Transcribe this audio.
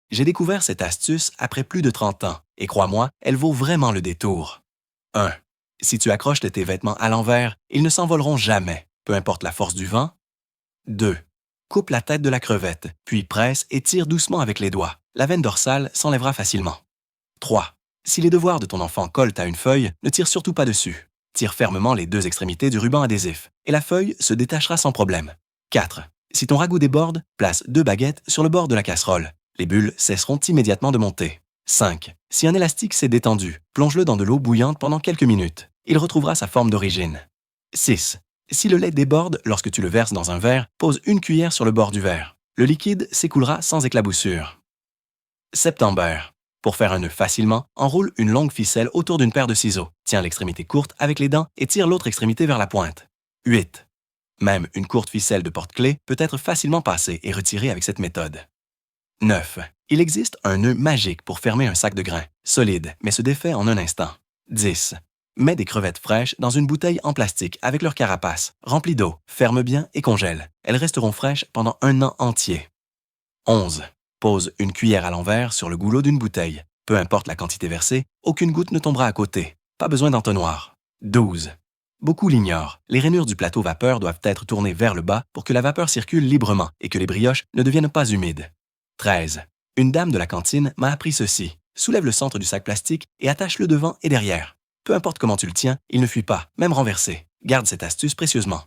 J'ai découvert cette astuce après plus de 30 ans, et crois-moi, elle vaut vraiment le détour. 1. Si tu accroches tes vêtements à l'envers, ils ne s'envoleront jamais, peu importe la force du vent. 2. Coupe la tête de la crevette, puis presse et tire doucement avec les doigts. La veine dorsale s'enlèvera facilement. 3. Si les devoirs de ton enfant collent à une feuille, ne tire surtout pas dessus. Tire fermement les deux extrémités du ruban adhésif, et la feuille se détachera sans problème. 4. Si ton ragoût déborde, place 2 baguettes sur le bord de la casserole. Les bulles cesseront immédiatement de monter. 5. Si un élastique s'est détendu, plonge-le dans de l'eau bouillante pendant quelques minutes. Il retrouvera sa forme d'origine. 6. Si le lait déborde lorsque tu le verses dans un verre, pose une cuillère sur le bord du verre. Le liquide s'écoulera sans éclaboussure. September. Pour faire un nœud facilement, enroule une longue ficelle autour d'une paire de ciseaux. Tiens l'extrémité courte avec les dents et tire l'autre extrémité vers la pointe. 8. Même une courte ficelle de porte-clés peut être facilement passée et retirée avec cette méthode. 9. Il existe un nœud magique pour fermer un sac de grains, solide, mais se défait en un instant. 10. Mets des crevettes fraîches dans une bouteille en plastique avec leur carapace, remplie d'eau, ferme bien et congèle. Elles resteront fraîches pendant un an entier. 11. Pose une cuillère à l'envers sur le goulot d'une bouteille. Peu importe la quantité versée, aucune goutte ne tombera à côté. Pas besoin d'entonnoir. 12. Beaucoup l'ignorent. Les rainures du plateau vapeur doivent être tournées vers le bas pour que la vapeur circule librement et que les brioches ne deviennent pas humides. 13. Une dame de la cantine m'a appris ceci. Soulève le centre du sac plastique et attache-le devant et derrière. Peu importe comment tu le tiens, il ne fuit pas, même renversé. Garde cette astuce précieusement.